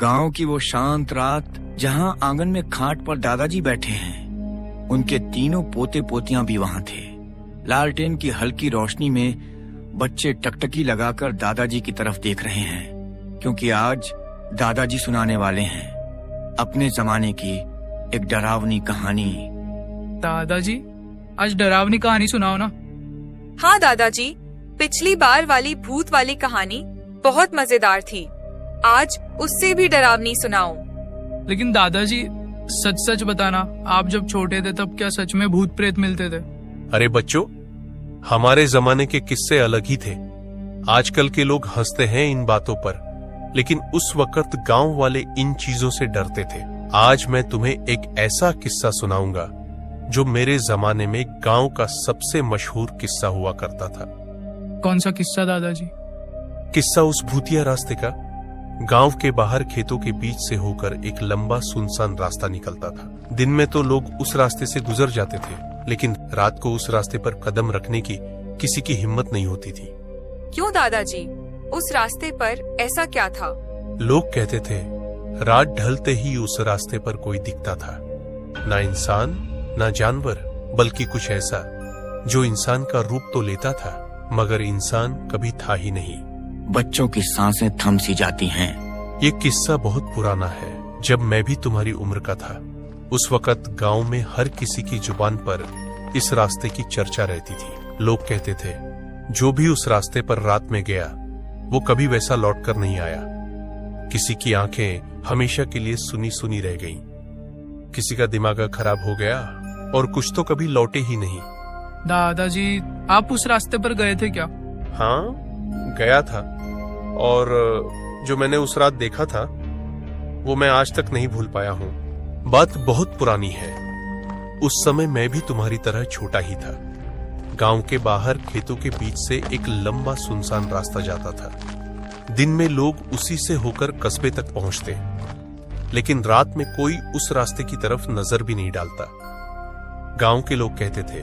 गांव की वो शांत रात जहां आंगन में खाट पर दादाजी बैठे हैं। उनके तीनों पोते पोतियां भी वहां थे। लालटेन की हल्की रोशनी में बच्चे टकटकी लगाकर दादाजी की तरफ देख रहे हैं, क्योंकि आज दादाजी सुनाने वाले हैं अपने जमाने की एक डरावनी कहानी। दादाजी, आज डरावनी कहानी सुनाओ ना। हाँ दादाजी, पिछली बार वाली भूत वाली कहानी बहुत मजेदार थी। आज उससे भी डरावनी सुनाओ। लेकिन दादाजी, सच सच बताना, आप जब छोटे थे तब क्या सच में भूत प्रेत मिलते थे? अरे बच्चों, हमारे जमाने के किस्से अलग ही थे। आजकल के लोग हंसते हैं इन बातों पर, लेकिन उस वक्त गांव वाले इन चीजों से डरते थे। आज मैं तुम्हें एक ऐसा किस्सा सुनाऊंगा जो मेरे जमाने में गांव का सबसे मशहूर किस्सा हुआ करता था। कौन सा किस्सा दादाजी? किस्सा उस भूतिया रास्ते का। गांव के बाहर खेतों के बीच से होकर एक लंबा सुनसान रास्ता निकलता था। दिन में तो लोग उस रास्ते से गुजर जाते थे, लेकिन रात को उस रास्ते पर कदम रखने की किसी की हिम्मत नहीं होती थी। क्यों दादाजी, उस रास्ते पर ऐसा क्या था? लोग कहते थे रात ढलते ही उस रास्ते पर कोई दिखता था, ना इंसान ना जानवर, बल्कि कुछ ऐसा जो इंसान का रूप तो लेता था मगर इंसान कभी था ही नहीं। बच्चों की सांसें थम सी जाती हैं। ये किस्सा बहुत पुराना है, जब मैं भी तुम्हारी उम्र का था। उस वक्त गांव में हर किसी की जुबान पर इस रास्ते की चर्चा रहती थी। लोग कहते थे जो भी उस रास्ते पर रात में गया वो कभी वैसा लौट कर नहीं आया। किसी की आंखें हमेशा के लिए सुनी सुनी रह गईं, किसी का दिमाग खराब हो गया और कुछ तो कभी लौटे ही नहीं। दादाजी, आप उस रास्ते पर गए थे क्या? हाँ, गया था, और जो मैंने उस रात देखा था वो मैं आज तक नहीं भूल पाया हूँ। बात बहुत पुरानी है। उस समय मैं भी तुम्हारी तरह छोटा ही था। गांव के बाहर खेतों के बीच से एक लंबा सुनसान रास्ता जाता था। दिन में लोग उसी से होकर कस्बे तक पहुंचते, लेकिन रात में कोई उस रास्ते की तरफ नजर भी नहीं डालता। गांव के लोग कहते थे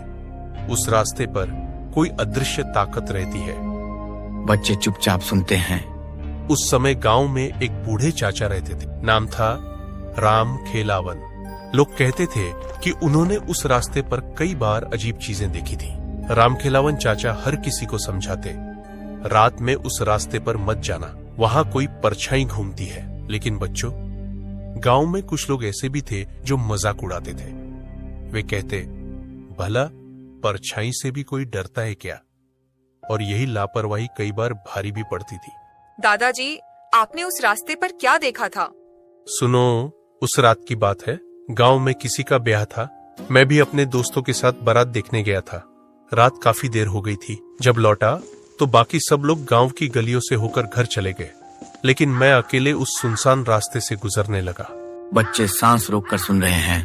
उस रास्ते पर कोई अदृश्य ताकत रहती है। बच्चे चुपचाप सुनते हैं। उस समय गांव में एक बूढ़े चाचा रहते थे, नाम था राम खेलावन। लोग कहते थे कि उन्होंने उस रास्ते पर कई बार अजीब चीजें देखी थी। राम खेलावन चाचा हर किसी को समझाते, रात में उस रास्ते पर मत जाना, वहां कोई परछाई घूमती है। लेकिन बच्चों, गांव में कुछ लोग ऐसे भी थे जो मजाक उड़ाते थे। वे कहते, भला परछाई से भी कोई डरता है क्या? और यही लापरवाही कई बार भारी भी पड़ती थी। दादाजी, आपने उस रास्ते पर क्या देखा था? सुनो, उस रात की बात है। गांव में किसी का ब्याह था। मैं भी अपने दोस्तों के साथ बारात देखने गया था। रात काफी देर हो गई थी। जब लौटा तो बाकी सब लोग गांव की गलियों से होकर घर चले गए, लेकिन मैं अकेले उस सुनसान रास्ते से गुजरने लगा। बच्चे सांस रोककर सुन रहे हैं।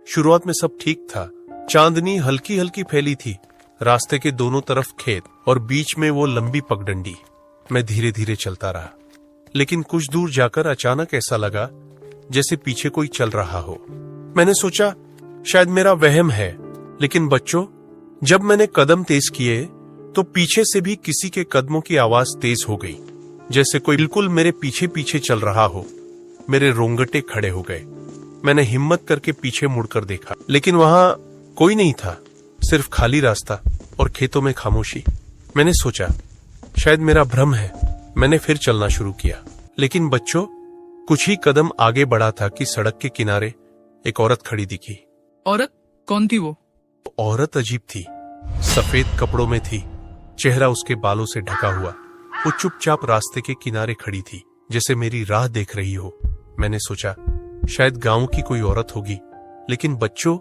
शुरुआत में सब ठीक था। चांदनी हल्की हल्की फैली थी, रास्ते के दोनों तरफ खेत और बीच में वो लंबी पगडंडी। मैं धीरे धीरे चलता रहा, लेकिन कुछ दूर जाकर अचानक ऐसा लगा जैसे पीछे कोई चल रहा हो। मैंने सोचा शायद मेरा वहम है, लेकिन बच्चों, जब मैंने कदम तेज किए तो पीछे से भी किसी के कदमों की आवाज तेज हो गई, जैसे कोई बिल्कुल मेरे पीछे पीछे चल रहा हो। मेरे रोंगटे खड़े हो गए। मैंने हिम्मत करके पीछे मुड़कर देखा, लेकिन वहां कोई नहीं था, सिर्फ खाली रास्ता और खेतों में खामोशी। मैंने सोचा शायद मेरा भ्रम है। मैंने फिर चलना शुरू किया, लेकिन बच्चों, कुछ ही कदम आगे बढ़ा था कि सड़क के किनारे एक औरत खड़ी दिखी। औरत? कौन थी वो? औरत अजीब थी। सफेद कपड़ों में थी, चेहरा उसके बालों से ढका हुआ। वो चुपचाप रास्ते के किनारे खड़ी थी, जैसे मेरी राह देख रही हो। मैंने सोचा शायद गांव की कोई औरत होगी, लेकिन बच्चों,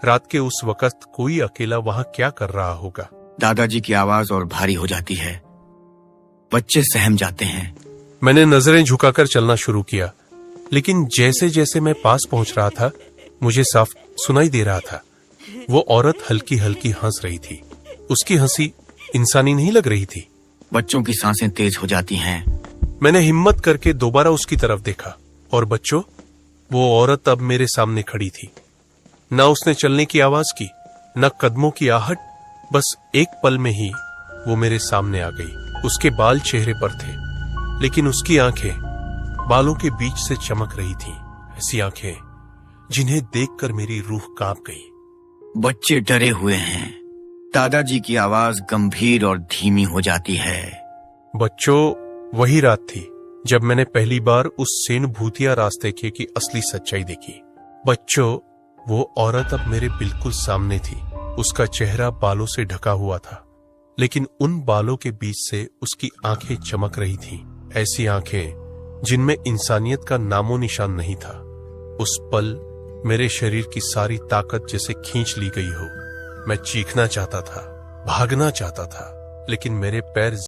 रात के उस वक्त कोई अकेला वहां क्या कर रहा होगा? दादाजी की आवाज और भारी हो जाती है। बच्चे सहम जाते हैं। मैंने नजरें झुकाकर चलना शुरू किया, लेकिन जैसे जैसे मैं पास पहुंच रहा था मुझे साफ सुनाई दे रहा था वो औरत हल्की हल्की हंस रही थी। उसकी हंसी इंसानी नहीं लग रही थी। बच्चों की सांसें तेज हो जाती हैं। मैंने हिम्मत करके दोबारा उसकी तरफ देखा, और बच्चों, वो औरत अब मेरे सामने खड़ी थी। न उसने चलने की आवाज की, न कदमों की आहट। बस एक पल में ही वो मेरे सामने आ गई। उसके बाल चेहरे पर थे, लेकिन उसकी आंखें बालों के बीच से चमक रही थीं, ऐसी आंखें जिन्हें देखकर मेरी रूह कांप गई। बच्चे डरे हुए हैं। दादाजी की आवाज गंभीर और धीमी हो जाती है। बच्चों, वही रात थी जब मैंने पहली बार उस सेन भूतिया रास्ते की असली सच्चाई देखी। बच्चों, वो औरत अब मेरे बिल्कुल सामने थी। उसका चेहरा बालों से ढका हुआ था, लेकिन उन बालों के बीच से उसकी आंखें चमक रही थीं, ऐसी आंखें जिनमें इंसानियत का नामो निशान नहीं था। उस पल मेरे शरीर की सारी ताकत जैसे खींच ली गई हो। मैं चीखना चाहता था, भागना चाहता था, लेकिन मेरे पैर